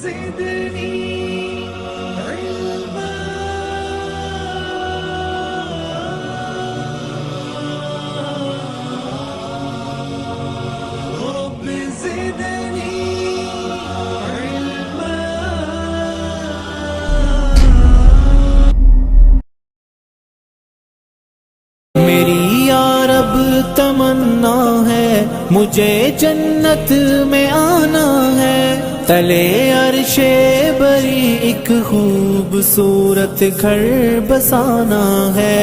زدني علما رب زدني علما میری یا رب تمنا ہے مجھے جنت میں آنا ہے، تلے عرش بری ایک خوبصورت گھر بسانا ہے،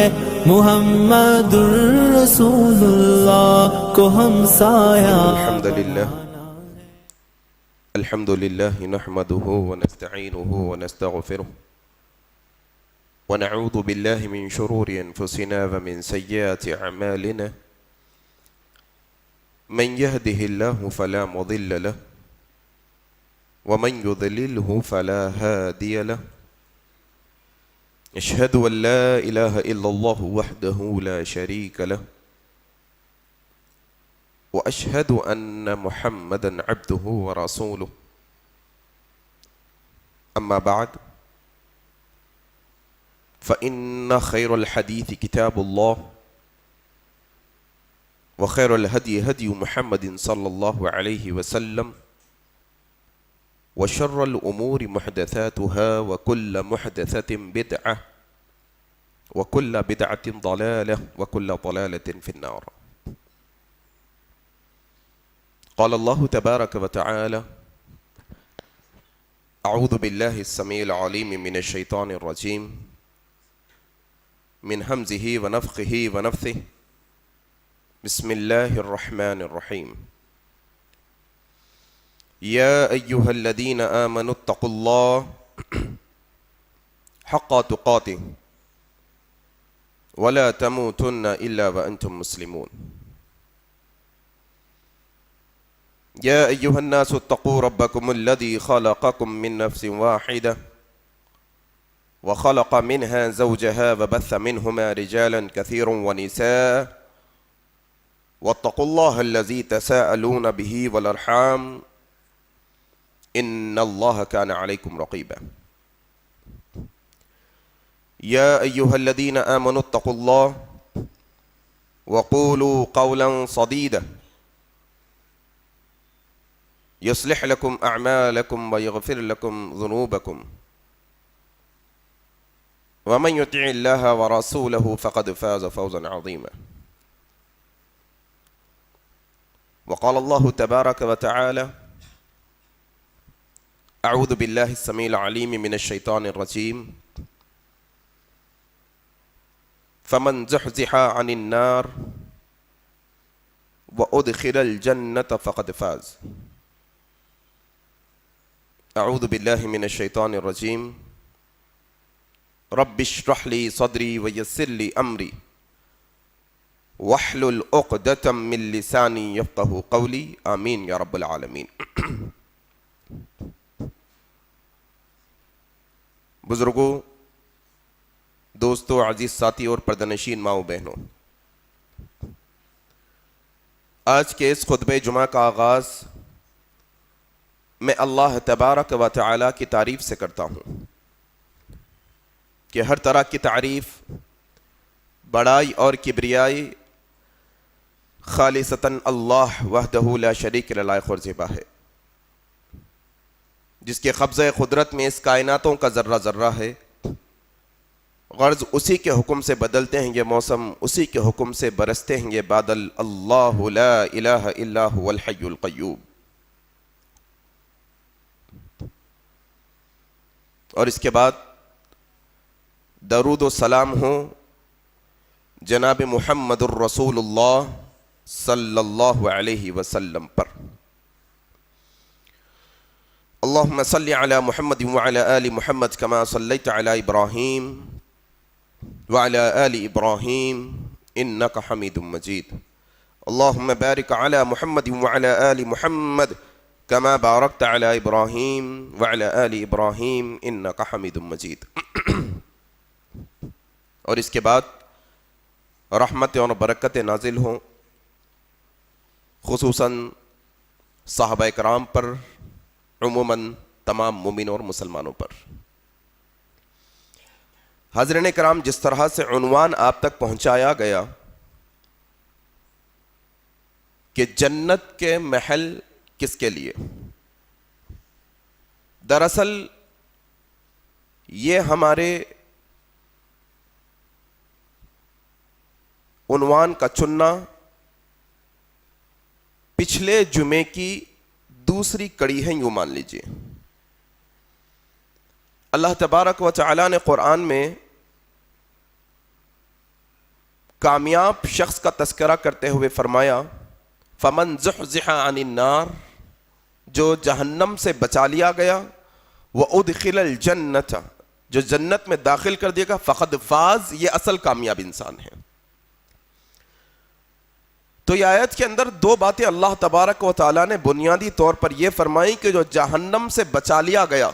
محمد الرسول اللہ کو ہم سایہ الحمد لله نحمده ونستعينه ونستغفره ونعوذ بالله من شرور أنفسنا ومن سيئات أعمالنا، من يهده الله فلا مضل له ومن يضلله فلا هادي له. أشهد أن لا إله إلا الله وحده لا شريك له، وأشهد أن محمدًا عبده ورسوله. أما بعد، فإن خير الحديث كتاب الله، وخير الهدي هدي محمد صلى الله عليه وسلم، وشر الأمور محدثاتها، وكل محدثة بدعة، وكل بدعة ضلالة، وكل ضلالة في النار. قال الله تبارك وتعالى: أعوذ بالله السميع العليم من الشيطان الرجيم، من همزه ونفخه ونفثه، بسم الله الرحمن الرحيم. يا أيها الذين آمنوا اتقوا الله حق تقاته ولا تموتن إلا وأنتم مسلمون. يا أيها الناس اتقوا ربكم الذي خلقكم من نفس واحدة وخلق منها زوجها وبث منهما رجالا كثيرا ونساء، واتقوا الله الذي تساءلون به والأرحام إن الله كان عليكم رقيبا. يا أيها الذين آمنوا اتقوا الله وقولوا قولا سديدا يصلح لكم أعمالكم ويغفر لكم ذنوبكم، ومن يطع الله ورسوله فقد فاز فوزا عظيما. وقال الله تبارك وتعالى: أعوذ بالله السميع العليم من الشيطان الرجيم، فمن زحزح عن النار وأدخل الجنة فقد فاز. أعوذ بالله من الشيطان الرجيم، رب اشرح لي صدري ويسر لي أمري واحلل عقدة من لساني يفقهوا قولي، آمين يا رب العالمين. بزرگوں، دوستوں، عزیز ساتھی اور پردنشین ماؤں بہنوں، آج کے اس خطبہ جمعہ کا آغاز میں اللہ تبارک و تعالی کی تعریف سے کرتا ہوں کہ ہر طرح کی تعریف، بڑائی اور کبریائی خالصتاً اللہ وحدہ لا شریک لہ لائق اور زیبا ہے، جس کے قبضہ قدرت میں اس کائناتوں کا ذرہ ذرہ ہے. غرض اسی کے حکم سے بدلتے ہیں یہ موسم، اسی کے حکم سے برستے ہیں یہ بادل. اللہ لا الہ الا هو الحی القیوم. اور اس کے بعد درود و سلام ہو جناب محمد الرسول اللہ صلی اللہ علیہ وسلم پر. اللہم صلی علی محمد وعلی آل محمد کما صلیت علی ابراہیم وعلی آل ابراہیم انک حمید مجید. اللہم بارک علی محمد وعلی آل محمد کما بارکت علی ابراہیم وعلی آل ابراہیم انک حمید مجید. اور اس کے بعد رحمت اور برکت نازل ہوں خصوصاً صحابہ کرام پر، عموماً تمام مومنوں اور مسلمانوں پر۔ حاضرین کرام، جس طرح سے عنوان آپ تک پہنچایا گیا کہ جنت کے محل کس کے لیے، دراصل یہ ہمارے عنوان کا چننا پچھلے جمعے کی دوسری کڑی ہے، یوں مان لیجئے۔ اللہ تبارک و تعالی نے قرآن میں کامیاب شخص کا تذکرہ کرتے ہوئے فرمایا فمن زحزح عن النار، جو جہنم سے بچا لیا گیا، وادخل الجنت، جو جنت میں داخل کر دیا گا، فقد فاز، یہ اصل کامیاب انسان ہے۔ تو یہ آیت کے اندر دو باتیں اللہ تبارک و تعالیٰ نے بنیادی طور پر یہ فرمائی کہ جو جہنم سے بچا لیا گیا،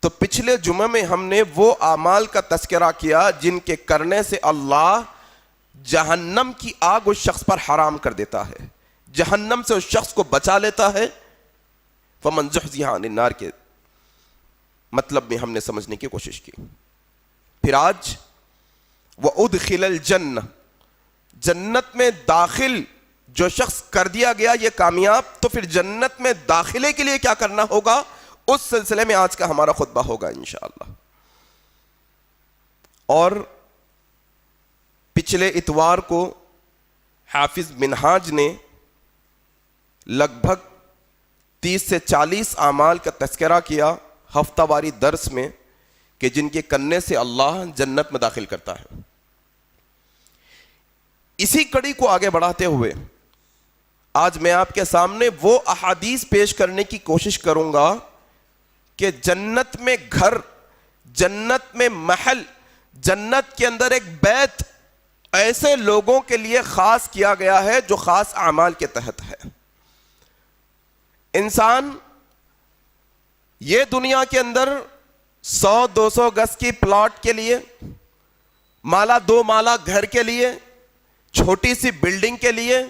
تو پچھلے جمعہ میں ہم نے وہ اعمال کا تذکرہ کیا جن کے کرنے سے اللہ جہنم کی آگ اس شخص پر حرام کر دیتا ہے، جہنم سے اس شخص کو بچا لیتا ہے۔ فمن زحزح عن النار کے مطلب میں ہم نے سمجھنے کی کوشش کی۔ پھر آج وادخل الجنہ، جنت میں داخل جو شخص کر دیا گیا یہ کامیاب، تو پھر جنت میں داخلے کے لیے کیا کرنا ہوگا، اس سلسلے میں آج کا ہمارا خطبہ ہوگا انشاءاللہ۔ اور پچھلے اتوار کو حافظ منہاج نے لگ بھگ 30 سے 40 اعمال کا تذکرہ کیا ہفتہ واری درس میں کہ جن کے کرنے سے اللہ جنت میں داخل کرتا ہے۔ اسی کڑی کو آگے بڑھاتے ہوئے آج میں آپ کے سامنے وہ احادیث پیش کرنے کی کوشش کروں گا کہ جنت میں گھر، جنت میں محل، جنت کے اندر ایک بیت ایسے لوگوں کے لیے خاص کیا گیا ہے جو خاص اعمال کے تحت ہے۔ انسان یہ دنیا کے اندر 100-200 گز کی پلاٹ کے لیے، مالا 2 مالا گھر کے لیے، چھوٹی سی بلڈنگ کے لیے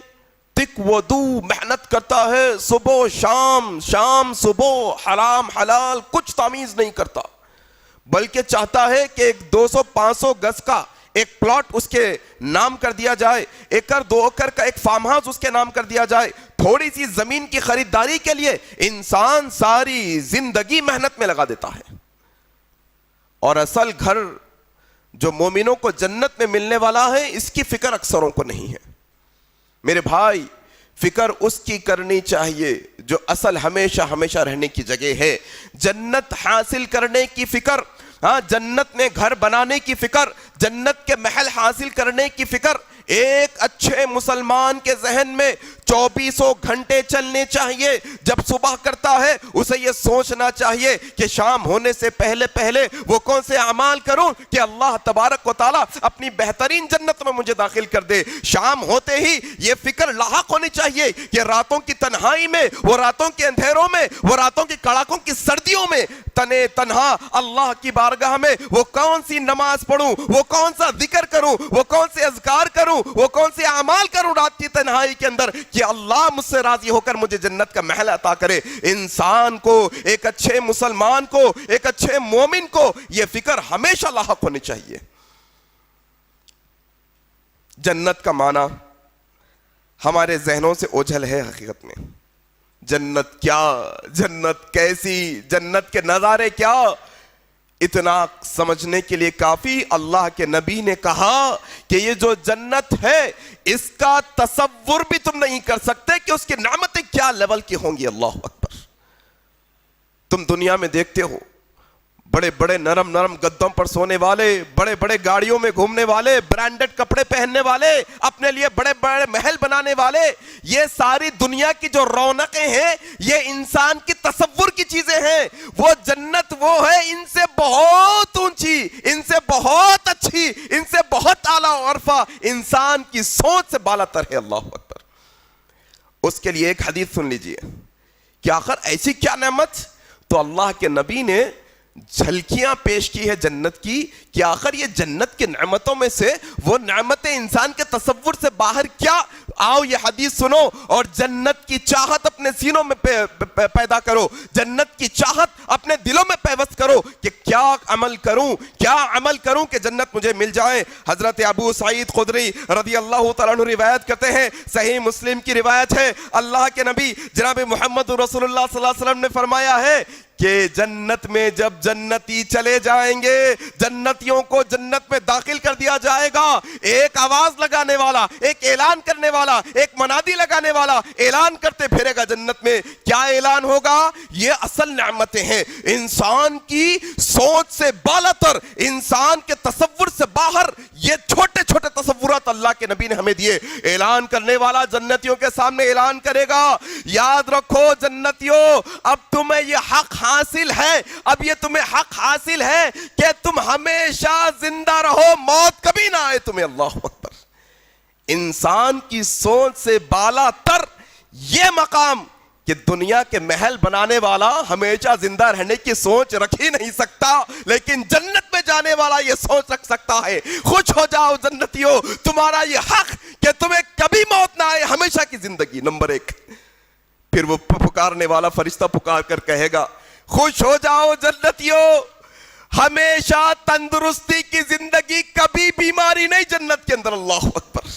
تک ودو محنت کرتا ہے، صبح شام، شام صبح، حرام حلال کچھ تمیز نہیں کرتا، بلکہ چاہتا ہے کہ ایک 200-500 گز کا ایک پلاٹ اس کے نام کر دیا جائے، 1-2 ایکڑ کا ایک فارم ہاؤس اس کے نام کر دیا جائے۔ تھوڑی سی زمین کی خریداری کے لیے انسان ساری زندگی محنت میں لگا دیتا ہے، اور اصل گھر جو مومنوں کو جنت میں ملنے والا ہے اس کی فکر اکثروں کو نہیں ہے۔ میرے بھائی، فکر اس کی کرنی چاہیے جو اصل ہمیشہ ہمیشہ رہنے کی جگہ ہے۔ جنت حاصل کرنے کی فکر، جنت میں گھر بنانے کی فکر، جنت کے محل حاصل کرنے کی فکر ایک اچھے مسلمان کے ذہن میں 24 گھنٹے چلنے چاہیے۔ جب صبح کرتا ہے اسے یہ سوچنا چاہیے کہ شام ہونے سے پہلے پہلے وہ کون سے اعمال کروں کہ اللہ تبارک و تعالیٰ اپنی بہترین جنت میں مجھے داخل کر دے۔ شام ہوتے ہی یہ فکر لاحق ہونی چاہیے کہ راتوں کی تنہائی میں، وہ راتوں کے اندھیروں میں، وہ راتوں کی کڑاکوں کی سردیوں میں تنے تنہا اللہ کی بارگاہ میں وہ کون سی نماز پڑھوں، وہ کون سا ذکر کروں، وہ کون سے اذکار کروں، وہ کون سے اعمال کروں رات کی تنہائی کے اندر کہ اللہ مجھ سے راضی ہو کر مجھے جنت کا محل عطا کرے۔ انسان کو، ایک اچھے مسلمان کو، ایک اچھے مومن کو یہ فکر ہمیشہ لاحق ہونی چاہیے۔ جنت کا معنی ہمارے ذہنوں سے اوجھل ہے حقیقت میں۔ جنت کیا، جنت کیسی، جنت کے نظارے کیا، اتنا سمجھنے کے لیے کافی اللہ کے نبی نے کہا کہ یہ جو جنت ہے اس کا تصور بھی تم نہیں کر سکتے کہ اس کی نعمتیں کیا لیول کی ہوں گی۔ اللہ اکبر۔ تم دنیا میں دیکھتے ہو بڑے بڑے نرم نرم گدوں پر سونے والے، بڑے بڑے گاڑیوں میں گھومنے والے، برانڈڈ کپڑے پہننے والے، اپنے لیے بڑے بڑے محل بنانے والے، یہ ساری دنیا کی جو رونقیں ہیں یہ انسان کی تصور کی چیزیں ہیں۔ وہ جنت وہ ہے ان سے بہت اونچی، ان سے بہت اچھی، ان سے بہت اعلیٰ و عرفہ، انسان کی سوچ سے بالا تر ہے۔ اللہ اکبر۔ اس کے لیے ایک حدیث سن لیجئے کہ آخر ایسی کیا نعمت، تو اللہ کے نبی نے جھلکیاں پیش کی ہے جنت کی کہ آخر یہ جنت کی نعمتوں میں سے وہ نعمتیں انسان کے تصور سے باہر کیا. آؤ یہ حدیث سنو اور جنت کی چاہت اپنے سینوں میں پیدا کرو, جنت کی چاہت اپنے دلوں میں پیوست کرو کہ کیا عمل کروں کہ جنت مجھے مل جائے. حضرت ابو سعید خدری رضی اللہ تعالیٰ عنہ روایت کرتے ہیں, صحیح مسلم کی روایت ہے, اللہ کے نبی جناب محمد رسول اللہ صلی اللہ علیہ وسلم نے فرمایا ہے کہ جنت میں جب جنتی چلے جائیں گے, جنتیوں کو جنت میں داخل کر دیا جائے گا, ایک آواز لگانے والا, ایک اعلان کرنے والا, ایک منادی لگانے والا اعلان کرتے پھرے گا جنت میں. کیا اعلان ہوگا؟ یہ اصل نعمتیں ہیں, انسان کی سوچ سے بالاتر, انسان کے تصور سے باہر یہ چھوٹے چھوٹے تصورات اللہ کے نبی نے ہمیں دیے. اعلان کرنے والا جنتیوں کے سامنے اعلان کرے گا, یاد رکھو جنتیوں, اب تمہیں یہ حق حاصل ہے, اب یہ تمہیں حق حاصل ہے کہ تم ہمیشہ زندہ رہو, موت کبھی نہ آئے تمہیں. اللہ اکبر. انسان کی سوچ سے بالا تر یہ مقام کہ دنیا کے محل بنانے والا ہمیشہ زندہ رہنے کی سوچ رکھ ہی نہیں سکتا, لیکن جنت میں جانے والا یہ سوچ رکھ سکتا ہے. خوش ہو جاؤ جنتیوں, تمہارا یہ حق کہ تمہیں کبھی موت نہ آئے, ہمیشہ کی زندگی. نمبر 1. پھر وہ پکارنے والا فرشتہ پکار کر کہے گا, خوش ہو جاؤ جنتیوں, ہمیشہ تندرستی کی زندگی, کبھی بیماری نہیں جنت کے اندر. اللہ اکبر.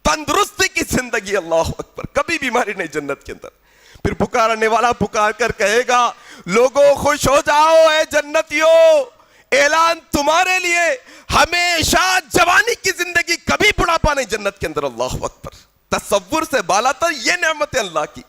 تندرستی کی زندگی, اللہ اکبر, کبھی بیماری نہیں جنت کے اندر. پھر پکارنے والا پکار کر کہے گا, لوگوں خوش ہو جاؤ اے جنتیوں, اعلان تمہارے لیے, ہمیشہ جوانی کی زندگی, کبھی بڑھاپا نہیں جنت کے اندر. اللہ اکبر. تصور سے بالا تر یہ نعمت اللہ کی.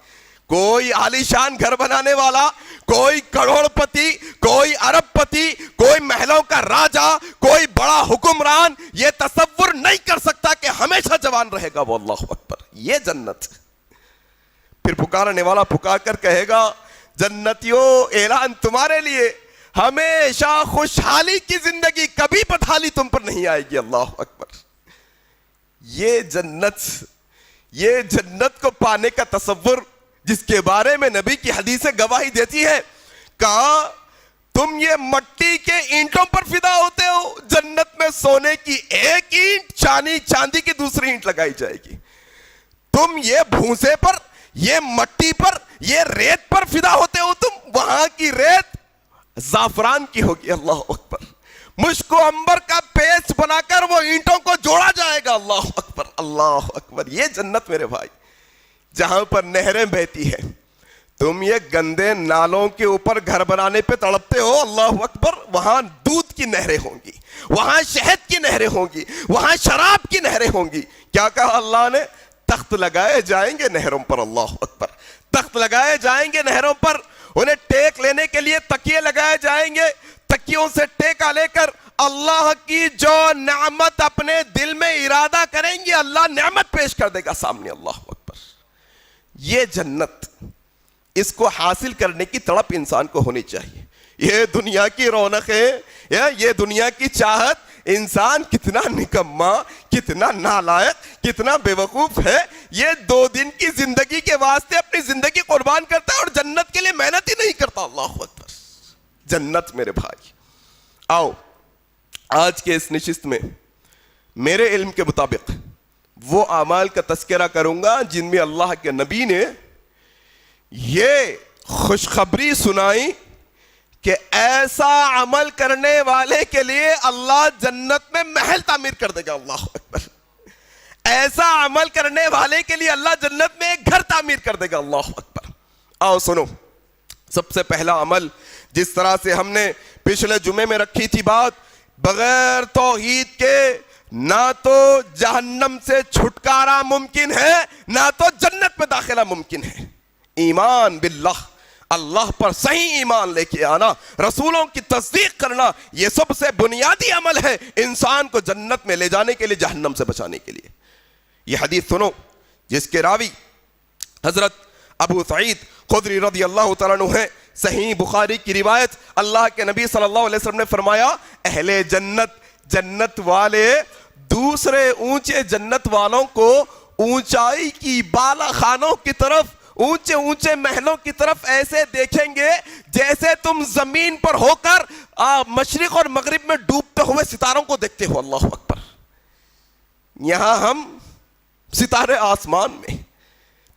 کوئی عالی شان گھر بنانے والا, کوئی کروڑ پتی, کوئی ارب پتی, کوئی محلوں کا راجا, کوئی بڑا حکمران یہ تصور نہیں کر سکتا کہ ہمیشہ جوان رہے گا وہ. اللہ اکبر. یہ جنت. پھر پکارنے والا پکار کر کہے گا, جنتیوں اعلان تمہارے لیے, ہمیشہ خوشحالی کی زندگی, کبھی بدحالی تم پر نہیں آئے گی. اللہ اکبر. یہ جنت کو پانے کا تصور جس کے بارے میں نبی کی حدیثیں گواہی دیتی ہے, کہا تم یہ مٹی کے اینٹوں پر فدا ہوتے ہو, جنت میں سونے کی ایک اینٹ چاندی کی دوسری اینٹ لگائی جائے گی. تم یہ بھونسے پر, یہ مٹی پر, یہ ریت پر فدا ہوتے ہو, تم وہاں کی ریت زعفران کی ہوگی. اللہ اکبر. مشک و عنبر کا پیسٹ بنا کر وہ اینٹوں کو جوڑا جائے گا. اللہ اکبر. اللہ اکبر. یہ جنت میرے بھائی, جہاں پر نہریں بہتی ہیں. تم یہ گندے نالوں کے اوپر گھر بنانے پہ تڑپتے ہو. اللہ اکبر. وہاں دودھ کی نہریں ہوں گی, وہاں شہد کی نہریں ہوں گی, وہاں شراب کی نہریں ہوں گی. کیا کہا اللہ نے؟ تخت لگائے جائیں گے نہروں پر. اللہ اکبر. تخت لگائے جائیں گے نہروں پر, انہیں ٹیک لینے کے لیے تکیے لگائے جائیں گے, تکیوں سے ٹیکا لے کر اللہ کی جو نعمت اپنے دل میں ارادہ کریں گے, اللہ نعمت پیش کر دے گا سامنے. اللہ اکبر. یہ جنت, اس کو حاصل کرنے کی تڑپ انسان کو ہونی چاہیے. یہ دنیا کی رونق ہے, یہ دنیا کی چاہت, انسان کتنا نکما, کتنا نالائق, کتنا بے وقوف ہے, یہ 2 دن کی زندگی کے واسطے اپنی زندگی قربان کرتا ہے اور جنت کے لیے محنت ہی نہیں کرتا. اللہ اکبر. جنت میرے بھائی. آؤ آج کے اس نشست میں میرے علم کے مطابق وہ اعمال کا تذکرہ کروں گا جن میں اللہ کے نبی نے یہ خوشخبری سنائی کہ ایسا عمل کرنے والے کے لیے اللہ جنت میں محل تعمیر کر دے گا. اللہ اکبر. ایسا عمل کرنے والے کے لیے اللہ جنت میں ایک گھر تعمیر کر دے گا. اللہ اکبر. آؤ سنو, سب سے پہلا عمل جس طرح سے ہم نے پچھلے جمعے میں رکھی تھی بات, بغیر توحید کے نہ تو جہنم سے چھٹکارا ممکن ہے, نہ تو جنت میں داخلہ ممکن ہے. ایمان باللہ, اللہ پر صحیح ایمان لے کے آنا, رسولوں کی تصدیق کرنا, یہ سب سے بنیادی عمل ہے انسان کو جنت میں لے جانے کے لیے, جہنم سے بچانے کے لیے. یہ حدیث سنو جس کے راوی حضرت ابو سعید خدری رضی اللہ تعالیٰ عنہ ہے. صحیح بخاری کی روایت, اللہ کے نبی صلی اللہ علیہ وسلم نے فرمایا, اہل جنت والے دوسرے اونچے جنت والوں کو اونچائی کی بالا خانوں کی طرف اونچے اونچے محلوں کی طرف ایسے دیکھیں گے جیسے تم زمین پر ہو کر مشرق اور مغرب میں ڈوبتے ہوئے ستاروں کو دیکھتے ہو. اللہ اکبر. یہاں ہم ستارے آسمان میں,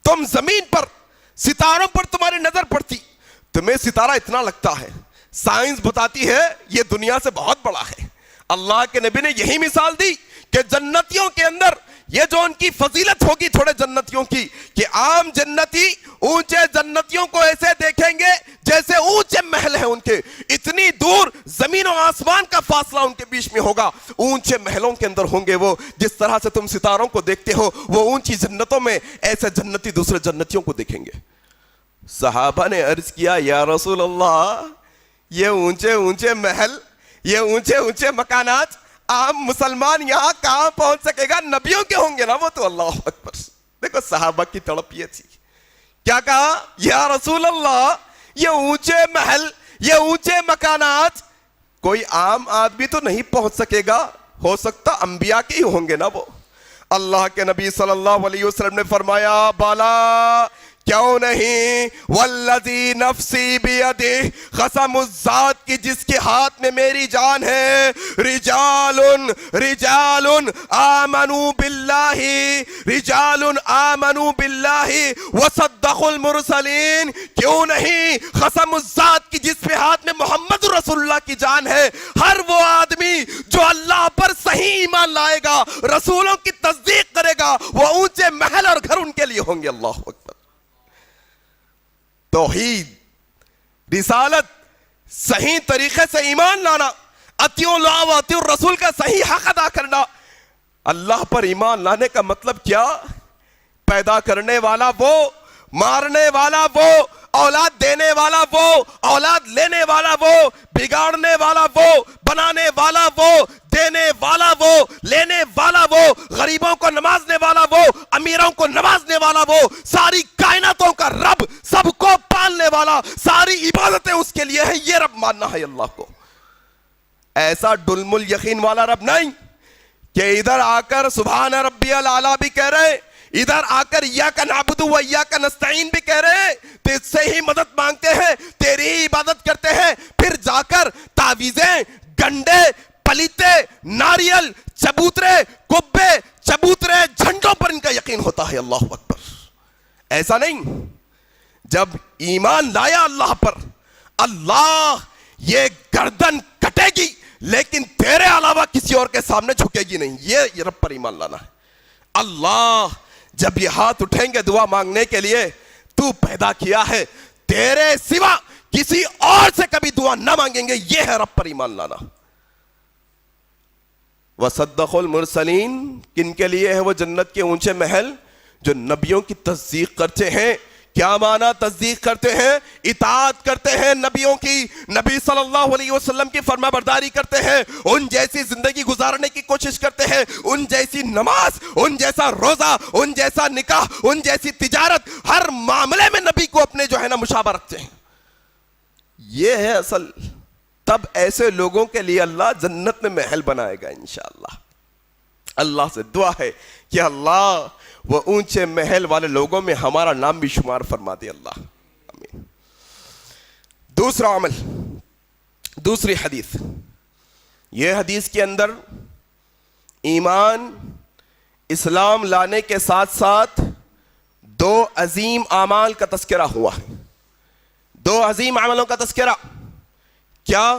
تم زمین پر, ستاروں پر تمہاری نظر پڑتی, تمہیں ستارہ اتنا لگتا ہے. سائنس بتاتی ہے یہ دنیا سے بہت بڑا ہے. اللہ کے نبی نے یہی مثال دی کہ جنتیوں کے اندر یہ جو ان کی فضیلت ہوگی تھوڑے جنتیوں کی, کہ عام جنتی اونچے جنتیوں کو ایسے دیکھیں گے جیسے اونچے محل ہیں ان کے, اتنی دور زمین و آسمان کا فاصلہ ان کے بیچ میں ہوگا. اونچے محلوں کے اندر ہوں گے وہ, جس طرح سے تم ستاروں کو دیکھتے ہو وہ اونچی جنتوں میں ایسے جنتی دوسرے جنتیوں کو دیکھیں گے. صحابہ نے عرض کیا یا رسول اللہ, یہ اونچے اونچے محل, یہ اونچے اونچے مکانات عام مسلمان یہاں کہاں پہنچ سکے گا؟ نبیوں کے ہوں گے نا وہ تو. اللہ اکبر. دیکھو صحابہ کی تڑپ یہ تھی, کیا کہا یا رسول اللہ یہ اونچے محل, یہ اونچے مکانات کوئی عام آدمی تو نہیں پہنچ سکے گا, ہو سکتا انبیاء کے ہی ہوں گے نا وہ. اللہ کے نبی صلی اللہ علیہ وسلم نے فرمایا بالا کیوں نہیں, والذی نفسی بیدہ, قسم اس ذات کی جس کے ہاتھ میں میری جان ہے, رجال آمنوا باللہ, رجال آمنوا باللہ وصدقوا المرسلین. کیوں نہیں, قسم اس ذات کی جس پہ ہاتھ میں محمد رسول اللہ کی جان ہے, ہر وہ آدمی جو اللہ پر صحیح ایمان لائے گا, رسولوں کی تصدیق کرے گا, وہ اونچے محل اور گھر ان کے لیے ہوں گے. اللہ اکبر. توحید, رسالت, صحیح طریقے سے ایمان لانا, اطیعوا اللہ و اطیعوا الرسول کا صحیح حق ادا کرنا. اللہ پر ایمان لانے کا مطلب کیا؟ پیدا کرنے والا وہ, مارنے والا وہ, اولاد دینے والا وہ, اولاد لینے والا وہ, بگاڑنے والا وہ, بنانے والا وہ, دینے والا وہ, لینے والا وہ, غریبوں کو نوازنے والا وہ, امیروں کو نوازنے والا وہ, ساری کائناتوں کا رب, سب کو پالنے والا, ساری عبادتیں اس کے لیے ہیں. یہ رب ماننا ہے اللہ کو. ایسا ڈلم الیقین والا رب نہیں کہ ادھر آ کر سبحان ربی الاعلیٰ بھی کہہ رہے, ادھر آ کر ایاک نعبد و ایاک نستعین بھی کہہ رہے ہیں, تجھ سے ہی مدد مانگتے ہیں, تیری ہی عبادت کرتے ہیں, پھر جا کر تعویذیں, گنڈے, پلیتے, ناریل, چبوترے, کبے, چبوترے, جھنڈوں پر ان کا یقین ہوتا ہے. اللہ اکبر. ایسا نہیں, جب ایمان لایا اللہ پر, اللہ یہ گردن کٹے گی لیکن تیرے علاوہ کسی اور کے سامنے جھکے گی نہیں. یہ رب پر ایمان لانا ہے. اللہ جب یہ ہاتھ اٹھیں گے دعا مانگنے کے لیے, تو پیدا کیا ہے, تیرے سوا کسی اور سے کبھی دعا نہ مانگیں گے. یہ ہے رب پر ایمان لانا. وصدقوا المرسلین, کن کے لیے ہے وہ جنت کے اونچے محل؟ جو نبیوں کی تصدیق کرتے ہیں. کیا معنی تصدیق کرتے ہیں؟ اطاعت کرتے ہیں نبیوں کی, نبی صلی اللہ علیہ وسلم کی فرما برداری کرتے ہیں, ان جیسی زندگی گزارنے کی کوشش کرتے ہیں, ان جیسی نماز, ان جیسا روزہ, ان جیسا نکاح, ان جیسی تجارت, ہر معاملے میں نبی کو اپنے جو ہے نا مشابہ رکھتے ہیں. یہ ہے اصل. تب ایسے لوگوں کے لیے اللہ جنت میں محل بنائے گا انشاءاللہ. اللہ سے دعا ہے کہ اللہ وہ اونچے محل والے لوگوں میں ہمارا نام بھی شمار فرما دے. اللہ آمین. دوسرا عمل, دوسری حدیث. یہ حدیث کے اندر ایمان, اسلام لانے کے ساتھ ساتھ دو عظیم اعمال کا تذکرہ ہوا ہے. دو عظیم عملوں کا تذکرہ. کیا؟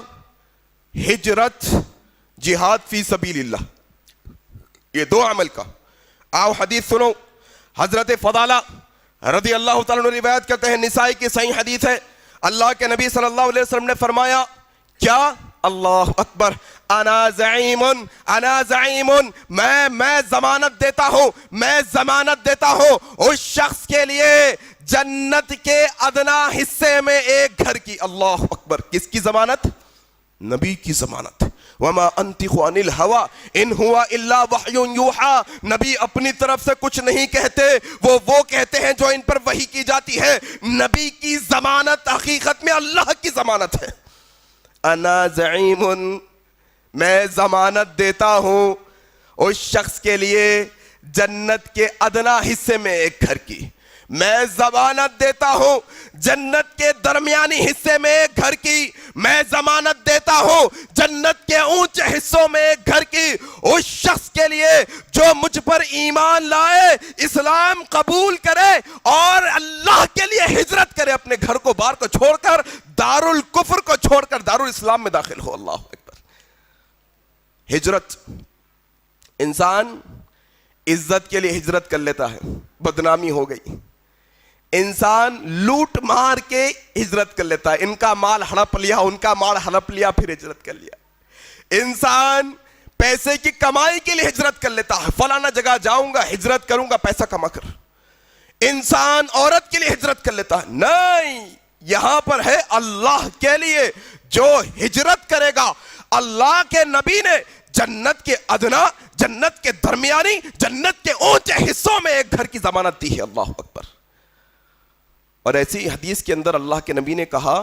ہجرت, جہاد فی سبیل اللہ. یہ دو عمل کا. آؤ حدیث سنو. حضرت فضالہ رضی اللہ تعالیٰ عنہ روایت کرتے ہیں, نسائی کی صحیح حدیث ہے, اللہ کے نبی صلی اللہ علیہ وسلم نے فرمایا, کیا؟ اللہ اکبر. انا زعیم, میں ضمانت دیتا ہوں, میں ضمانت دیتا ہوں اس شخص کے لیے جنت کے ادنا حصے میں ایک گھر کی. اللہ اکبر. کس کی ضمانت؟ نبی کی ضمانت. وما انطق عن الهوى ان هو الا وحی یوحى. نبی اپنی طرف سے کچھ نہیں کہتے, وہ کہتے ہیں جو ان پر وحی کی جاتی ہے. نبی کی ضمانت حقیقت میں اللہ کی ضمانت ہے. انا زعیم, میں ضمانت دیتا ہوں اس شخص کے لیے جنت کے ادنا حصے میں ایک گھر کی. میں ضمانت دیتا ہوں جنت کے درمیانی حصے میں ایک گھر کی، میں ضمانت دیتا ہوں جنت کے اونچے حصوں میں ایک گھر کی، اس شخص کے لیے جو مجھ پر ایمان لائے، اسلام قبول کرے اور اللہ کے لیے ہجرت کرے، اپنے گھر کو بار کو چھوڑ کر، دار الکفر کو چھوڑ کر دار الاسلام میں داخل ہو۔ اللہ اکبر۔ ہجرت، انسان عزت کے لیے ہجرت کر لیتا ہے، بدنامی ہو گئی۔ انسان لوٹ مار کے ہجرت کر لیتا ہے، ان کا مال ہڑپ لیا، ان کا مال ہڑپ لیا، پھر ہجرت کر لیا۔ انسان پیسے کی کمائی کے لیے ہجرت کر لیتا ہے، فلانا جگہ جاؤں گا، ہجرت کروں گا پیسہ کما کر۔ انسان عورت کے لیے ہجرت کر لیتا ہے، نہیں، یہاں پر ہے اللہ کے لیے جو ہجرت کرے گا۔ اللہ کے نبی نے جنت کے ادنا، جنت کے درمیانی، جنت کے اونچے حصوں میں ایک گھر کی ضمانت دی ہے۔ اللہ اکبر۔ اور ایسی حدیث کے اندر اللہ کے نبی نے کہا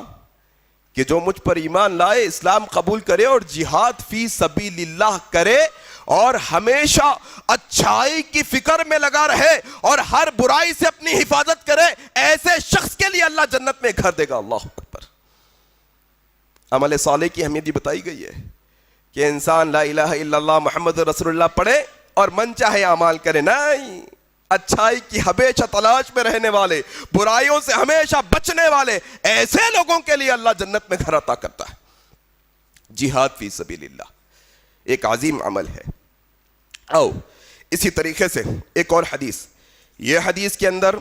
کہ جو مجھ پر ایمان لائے، اسلام قبول کرے اور جہاد فی سبیل اللہ کرے اور ہمیشہ اچھائی کی فکر میں لگا رہے اور ہر برائی سے اپنی حفاظت کرے، ایسے شخص کے لیے اللہ جنت میں گھر دے گا۔ اللہ اکبر۔ عمل صالح کی اہمیت یہ بتائی گئی ہے کہ انسان لا الہ الا اللہ محمد رسول اللہ پڑھے اور من چاہے اعمال کرے، نہیں، اچھائی کی ہمیشہ تلاش میں رہنے والے، برائیوں سے ہمیشہ بچنے والے، ایسے لوگوں کے لیے اللہ جنت میں گھر عطا کرتا ہے۔ جہاد فی سبیل اللہ ایک عظیم عمل ہے۔ آؤ اسی طریقے سے ایک اور حدیث، یہ حدیث کے اندر